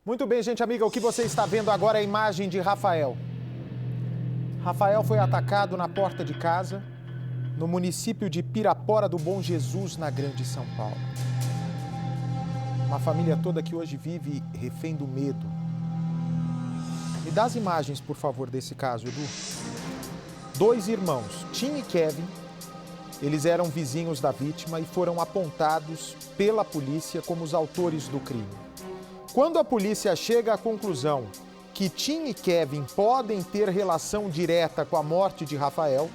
Muito bem, gente amiga, o que você está vendo agora é a imagem de Rafael. Rafael foi atacado na porta de casa, no município de Pirapora do Bom Jesus, na Grande São Paulo. Uma família toda que hoje vive refém do medo. Me dá as imagens, por favor, desse caso, Edu. 2 irmãos, Tim e Kevin, eles eram vizinhos da vítima e foram apontados pela polícia como os autores do crime. Quando a polícia chega à conclusão que Tim e Kevin podem ter relação direta com a morte de Rafael,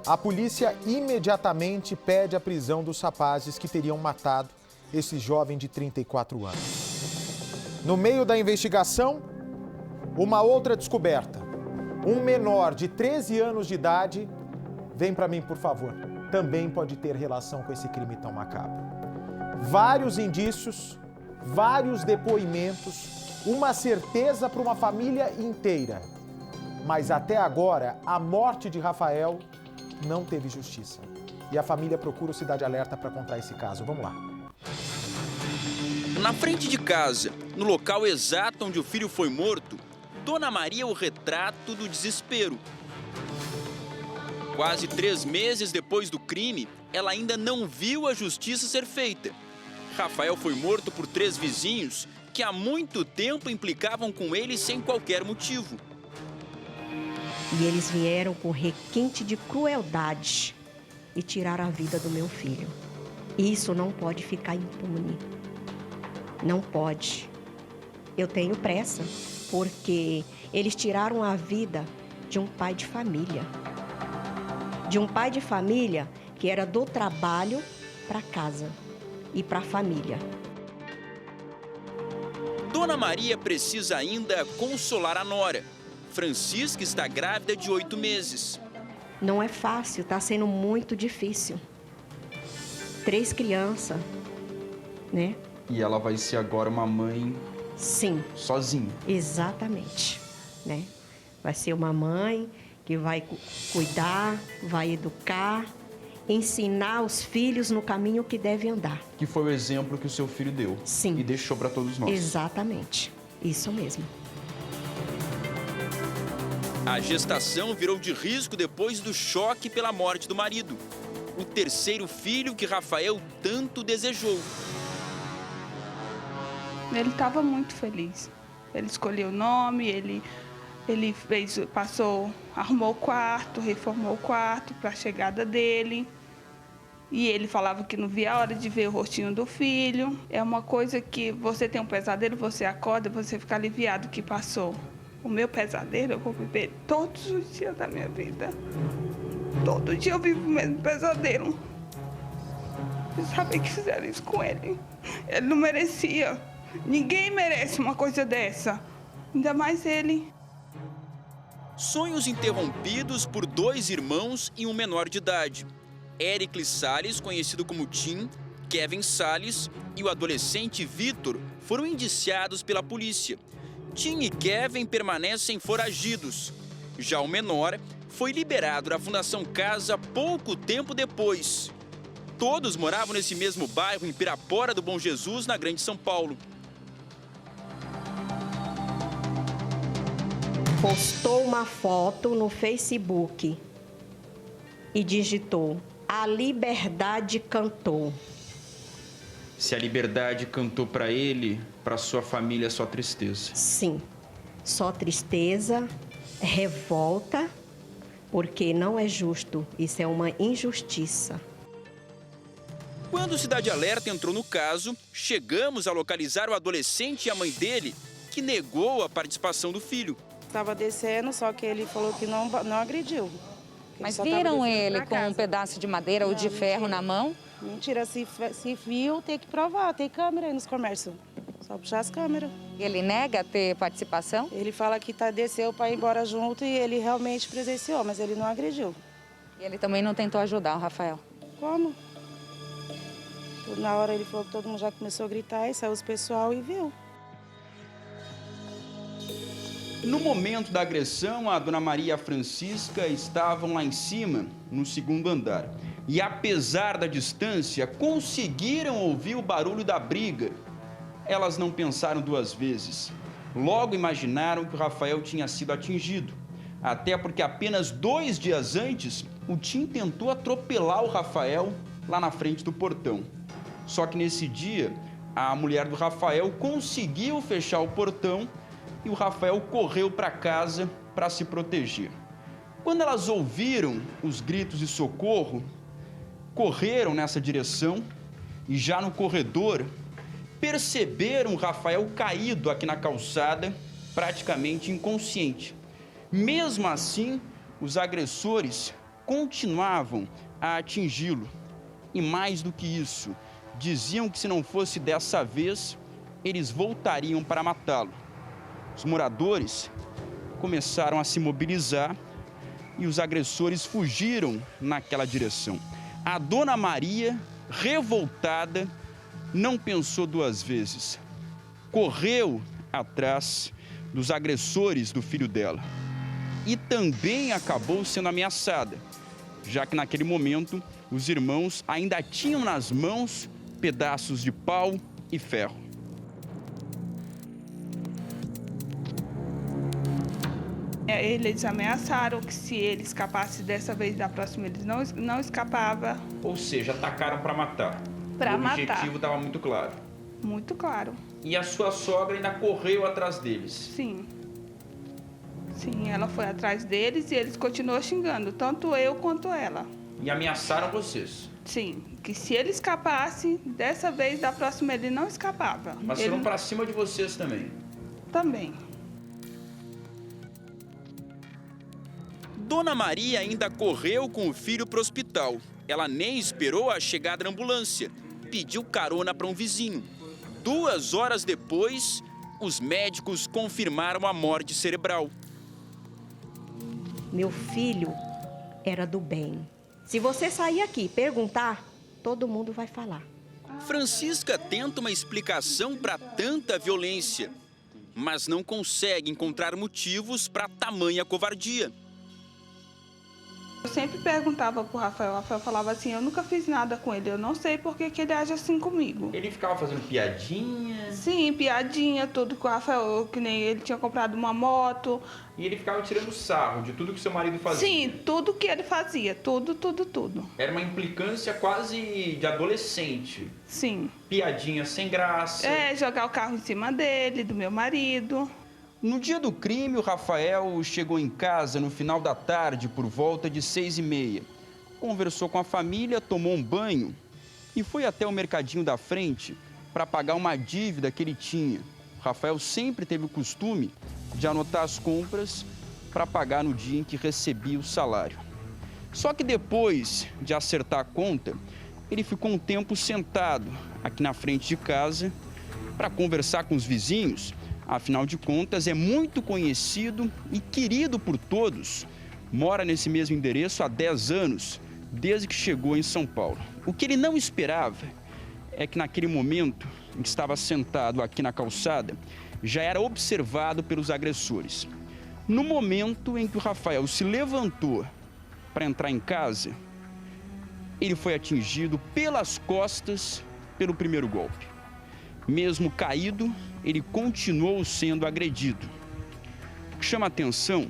a polícia imediatamente pede a prisão dos rapazes que teriam matado esse jovem de 34 anos. No meio da investigação, uma outra descoberta. Um menor de 13 anos de idade, vem para mim, por favor, também pode ter relação com esse crime tão macabro. Vários indícios, vários depoimentos, uma certeza para uma família inteira. Mas até agora, a morte de Rafael não teve justiça. E a família procura o Cidade Alerta para contar esse caso. Vamos lá. Na frente de casa, no local exato onde o filho foi morto, Dona Maria é o retrato do desespero. Quase 3 meses depois do crime, ela ainda não viu a justiça ser feita. Rafael foi morto por 3 vizinhos que há muito tempo implicavam com ele sem qualquer motivo. E eles vieram com requinte de crueldade e tiraram a vida do meu filho. Isso não pode ficar impune. Não pode. Eu tenho pressa, porque eles tiraram a vida de um pai de família. De um pai de família que era do trabalho para casa e para a família. Dona Maria precisa ainda consolar a nora. Francisca está grávida de 8 meses. Não é fácil, está sendo muito difícil. 3 crianças, né? E ela vai ser agora uma mãe... Sim. Sozinha. Exatamente, né? Vai ser uma mãe que vai cuidar, vai educar, ensinar os filhos no caminho que devem andar. Que foi o exemplo que o seu filho deu. Sim. E deixou para todos nós. Exatamente, isso mesmo. A gestação virou de risco depois do choque pela morte do marido. O 3º filho que Rafael tanto desejou. Ele estava muito feliz. Ele escolheu o nome, ele arrumou o quarto, reformou o quarto para a chegada dele. E ele falava que não via a hora de ver o rostinho do filho. É uma coisa que você tem um pesadelo, você acorda, você fica aliviado que passou. O meu pesadelo eu vou viver todos os dias da minha vida. Todo dia eu vivo o mesmo pesadelo. Vocês sabem que fizeram isso com ele. Ele não merecia. Ninguém merece uma coisa dessa. Ainda mais ele. Sonhos interrompidos por 2 irmãos e um menor de idade. Éricles Salles, conhecido como Tim, Kevin Salles e o adolescente Vitor foram indiciados pela polícia. Tim e Kevin permanecem foragidos. Já o menor foi liberado da Fundação Casa pouco tempo depois. Todos moravam nesse mesmo bairro, em Pirapora do Bom Jesus, na Grande São Paulo. Postou uma foto no Facebook e digitou: "A liberdade cantou". Se a liberdade cantou para ele, para sua família, só tristeza. Sim, só tristeza, revolta, porque não é justo, isso é uma injustiça. Quando o Cidade Alerta entrou no caso, chegamos a localizar o adolescente e a mãe dele, que negou a participação do filho. Estava descendo, só que ele falou que não agrediu. Mas viram ele com um pedaço de madeira ou de ferro na mão? Mentira, se viu, tem que provar, tem câmera aí nos comércios. Só puxar as câmeras. Ele nega ter participação? Ele fala que desceu para ir embora junto e ele realmente presenciou, mas ele não agrediu. E ele também não tentou ajudar o Rafael? Como? Na hora ele falou que todo mundo já começou a gritar e saiu os pessoal e viu. No momento da agressão, a Dona Maria e a Francisca estavam lá em cima, no 2º andar. E apesar da distância, conseguiram ouvir o barulho da briga. Elas não pensaram duas vezes. Logo imaginaram que o Rafael tinha sido atingido. Até porque apenas 2 dias antes, o Tim tentou atropelar o Rafael lá na frente do portão. Só que nesse dia, a mulher do Rafael conseguiu fechar o portão e o Rafael correu para casa para se proteger. Quando elas ouviram os gritos de socorro, correram nessa direção e já no corredor perceberam o Rafael caído aqui na calçada, praticamente inconsciente. Mesmo assim, os agressores continuavam a atingi-lo. E mais do que isso, diziam que se não fosse dessa vez, eles voltariam para matá-lo. Os moradores começaram a se mobilizar e os agressores fugiram naquela direção. A dona Maria, revoltada, não pensou duas vezes. Correu atrás dos agressores do filho dela. E também acabou sendo ameaçada, já que naquele momento os irmãos ainda tinham nas mãos pedaços de pau e ferro. Eles ameaçaram que se ele escapasse dessa vez, da próxima ele não escapava. Ou seja, atacaram para matar. Para matar. O objetivo estava muito claro. Muito claro. E a sua sogra ainda correu atrás deles? Sim. Sim, ela foi atrás deles e eles continuam xingando, tanto eu quanto ela. E ameaçaram vocês? Sim, que se ele escapasse, dessa vez, da próxima ele não escapava. Mas foram para cima de vocês também? Também. Dona Maria ainda correu com o filho para o hospital. Ela nem esperou a chegada da ambulância. Pediu carona para um vizinho. 2 horas depois, os médicos confirmaram a morte cerebral. Meu filho era do bem. Se você sair aqui e perguntar, todo mundo vai falar. Francisca tenta uma explicação para tanta violência, mas não consegue encontrar motivos para tamanha covardia. Eu sempre perguntava pro Rafael, o Rafael falava assim, eu nunca fiz nada com ele, eu não sei por que ele age assim comigo. Ele ficava fazendo piadinha? Sim, piadinha, tudo com o Rafael, que nem ele tinha comprado uma moto. E ele ficava tirando sarro de tudo que seu marido fazia? Sim, tudo que ele fazia, tudo. Era uma implicância quase de adolescente? Sim. Piadinha sem graça? Jogar o carro em cima dele, do meu marido. No dia do crime, o Rafael chegou em casa no final da tarde, por volta de 6h30. Conversou com a família, tomou um banho e foi até o mercadinho da frente para pagar uma dívida que ele tinha. O Rafael sempre teve o costume de anotar as compras para pagar no dia em que recebia o salário. Só que depois de acertar a conta, ele ficou um tempo sentado aqui na frente de casa para conversar com os vizinhos. Afinal de contas, é muito conhecido e querido por todos. Mora nesse mesmo endereço há 10 anos, desde que chegou em São Paulo. O que ele não esperava é que naquele momento em que estava sentado aqui na calçada, já era observado pelos agressores. No momento em que o Rafael se levantou para entrar em casa, ele foi atingido pelas costas pelo primeiro golpe. Mesmo caído, ele continuou sendo agredido. O que chama a atenção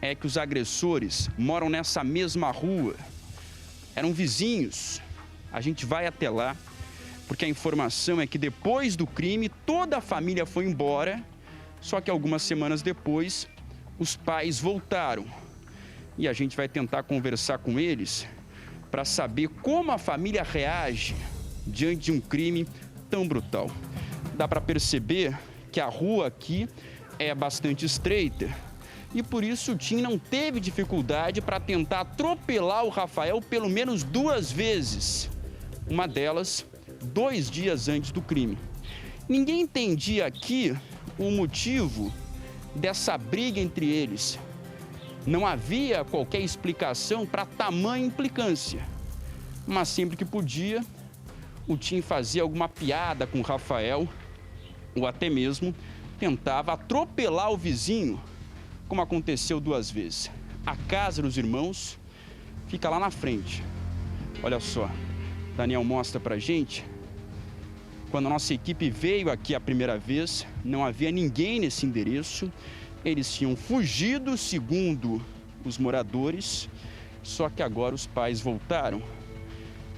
é que os agressores moram nessa mesma rua. Eram vizinhos. A gente vai até lá, porque a informação é que depois do crime, toda a família foi embora, só que algumas semanas depois, os pais voltaram. E a gente vai tentar conversar com eles para saber como a família reage diante de um crime tão brutal. Dá para perceber que a rua aqui é bastante estreita e por isso o Tim não teve dificuldade para tentar atropelar o Rafael pelo menos 2 vezes. Uma delas, 2 dias antes do crime. Ninguém entendia aqui o motivo dessa briga entre eles. Não havia qualquer explicação para tamanha implicância. Mas sempre que podia, o Tim fazia alguma piada com o Rafael ou até mesmo tentava atropelar o vizinho, como aconteceu 2 vezes. A casa dos irmãos fica lá na frente. Olha só, Daniel mostra pra gente. Quando a nossa equipe veio aqui a primeira vez, não havia ninguém nesse endereço. Eles tinham fugido, segundo os moradores, só que agora os pais voltaram.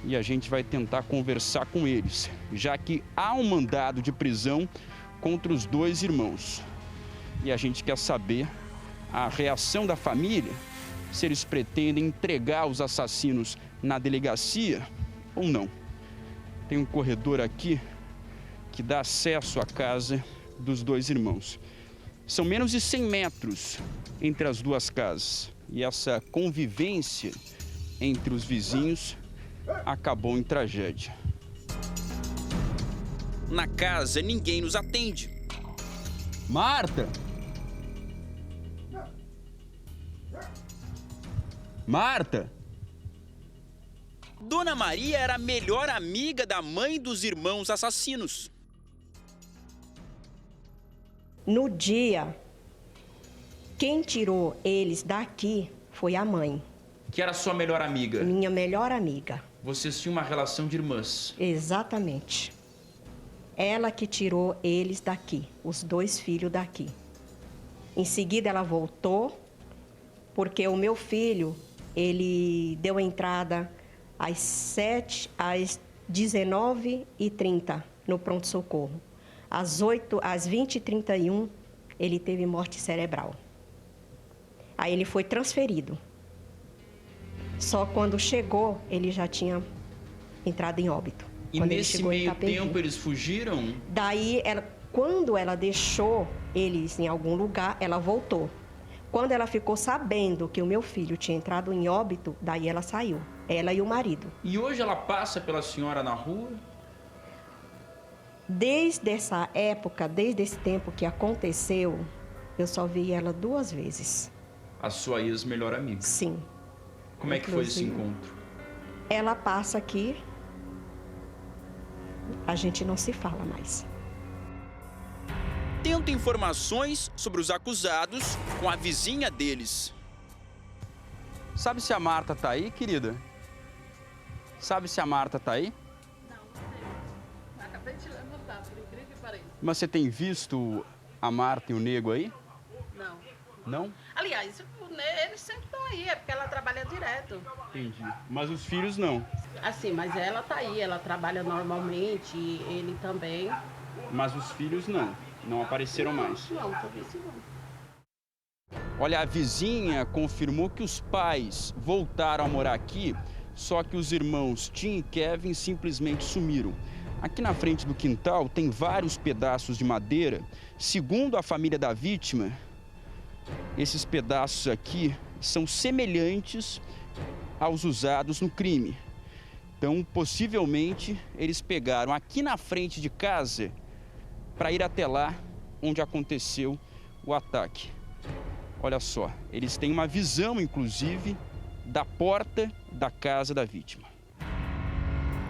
E a gente vai tentar conversar com eles, já que há um mandado de prisão contra os 2 irmãos. E a gente quer saber a reação da família, se eles pretendem entregar os assassinos na delegacia ou não. Tem um corredor aqui que dá acesso à casa dos 2 irmãos. São menos de 100 metros entre as 2 casas. E essa convivência entre os vizinhos acabou em tragédia. Na casa, ninguém nos atende. Marta! Marta! Dona Maria era a melhor amiga da mãe dos irmãos assassinos. No dia, quem tirou eles daqui foi a mãe, Que era sua melhor amiga. minha melhor amiga. Vocês tinham uma relação de irmãs. Exatamente. Ela que tirou eles daqui, os 2 filhos daqui. Em seguida, ela voltou, porque o meu filho, ele deu entrada às 19h30 no pronto-socorro. Às 20h31, ele teve morte cerebral. Aí ele foi transferido. Só quando chegou, ele já tinha entrado em óbito. E Quando ele nesse chegou em meio Itapevi. tempo eles fugiram? Daí, quando ela deixou eles em algum lugar, ela voltou. Quando ela ficou sabendo que o meu filho tinha entrado em óbito, daí ela saiu. Ela e o marido. E hoje ela passa pela senhora na rua? Desde essa época, desde esse tempo que aconteceu, eu só vi ela 2 vezes. A sua ex-melhor amiga. Sim. Como é que foi esse Inclusive, encontro? Ela passa aqui, a gente não se fala mais. Tento informações sobre os acusados com a vizinha deles. Sabe se a Marta tá aí, querida? Sabe se a Marta tá aí? Acabei de levantar, por incrível que pareça. Mas você tem visto a Marta e o Nego aí? Não. Não? Aliás, eles sempre estão aí, é porque ela trabalha direto. Entendi. Mas os filhos não. Assim, mas ela tá aí, ela trabalha normalmente, e ele também. Mas os filhos não. Não apareceram mais. Não, talvez não. Olha, a vizinha confirmou que os pais voltaram a morar aqui, só que os irmãos Tim e Kevin simplesmente sumiram. Aqui na frente do quintal tem vários pedaços de madeira. Segundo a família da vítima, esses pedaços aqui são semelhantes aos usados no crime. Então, possivelmente, eles pegaram aqui na frente de casa para ir até lá onde aconteceu o ataque. Olha só, eles têm uma visão, inclusive, da porta da casa da vítima.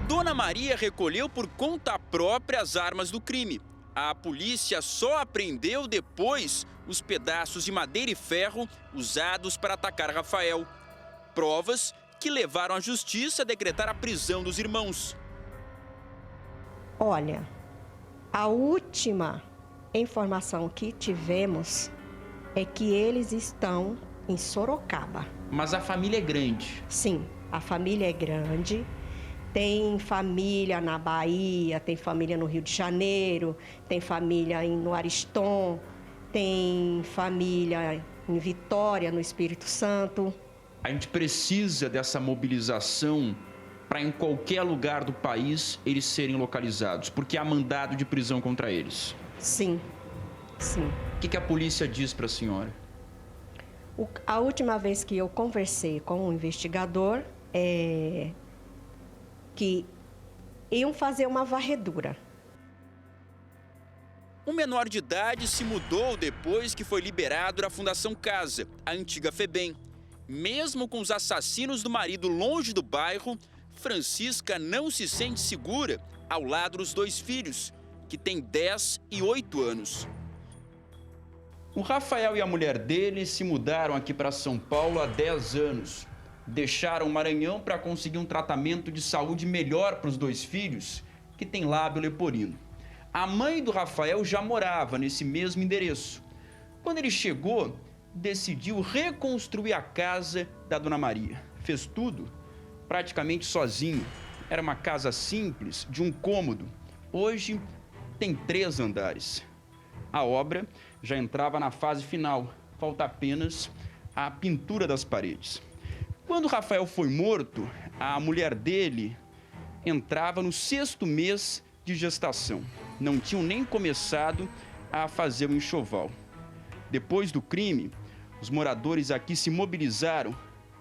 Dona Maria recolheu por conta própria as armas do crime. A polícia só apreendeu depois os pedaços de madeira e ferro usados para atacar Rafael. Provas que levaram a justiça a decretar a prisão dos irmãos. Olha, a última informação que tivemos é que eles estão em Sorocaba. Mas a família é grande. Sim, a família é grande. Tem família na Bahia, tem família no Rio de Janeiro, tem família no Ariston, tem família em Vitória, no Espírito Santo. A gente precisa dessa mobilização para em qualquer lugar do país eles serem localizados, porque há mandado de prisão contra eles. Sim, sim. O que a polícia diz para a senhora? A última vez que eu conversei com o investigador que iam fazer uma varredura. Um menor de idade se mudou depois que foi liberado da Fundação Casa, a antiga FEBEM. Mesmo com os assassinos do marido longe do bairro, Francisca não se sente segura ao lado dos 2 filhos, que têm 10 e 8 anos. O Rafael e a mulher dele se mudaram aqui para São Paulo há 10 anos. Deixaram o Maranhão para conseguir um tratamento de saúde melhor para os 2 filhos que tem lábio leporino. A mãe do Rafael já morava nesse mesmo endereço. Quando ele chegou, decidiu reconstruir a casa da Dona Maria. Fez tudo praticamente sozinho. Era uma casa simples, de um cômodo. Hoje tem 3 andares. A obra já entrava na fase final. Falta apenas a pintura das paredes. Quando Rafael foi morto, a mulher dele entrava no 6º mês de gestação. Não tinham nem começado a fazer o enxoval. Depois do crime, os moradores aqui se mobilizaram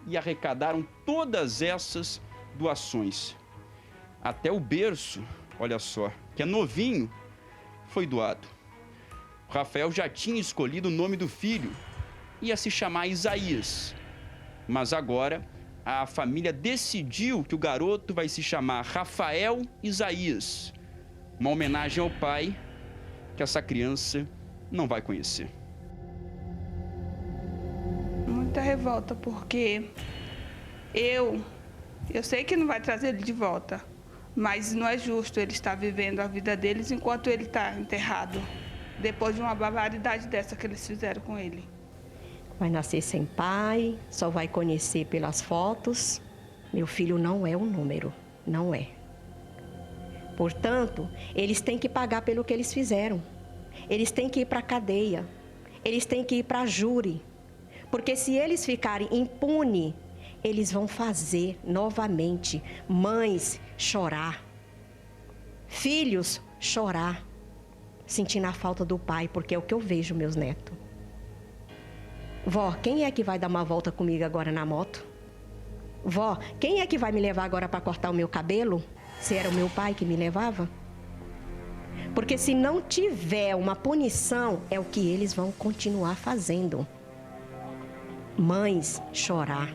e arrecadaram todas essas doações. Até o berço, olha só, que é novinho, foi doado. O Rafael já tinha escolhido o nome do filho, ia se chamar Isaías. Mas agora a família decidiu que o garoto vai se chamar Rafael Isaías, uma homenagem ao pai que essa criança não vai conhecer. Muita revolta, porque eu sei que não vai trazer ele de volta, mas não é justo ele estar vivendo a vida deles enquanto ele está enterrado, depois de uma barbaridade dessa que eles fizeram com ele. Vai nascer sem pai, só vai conhecer pelas fotos. Meu filho não é um número, não é. Portanto, eles têm que pagar pelo que eles fizeram. Eles têm que ir para a cadeia. Eles têm que ir para a júri. Porque se eles ficarem impunes, eles vão fazer novamente mães chorar, filhos chorar, sentindo a falta do pai, porque é o que eu vejo, meus netos. Vó, quem é que vai dar uma volta comigo agora na moto? Vó, quem é que vai me levar agora para cortar o meu cabelo? Se era o meu pai que me levava? Porque se não tiver uma punição, é o que eles vão continuar fazendo. Mães chorar.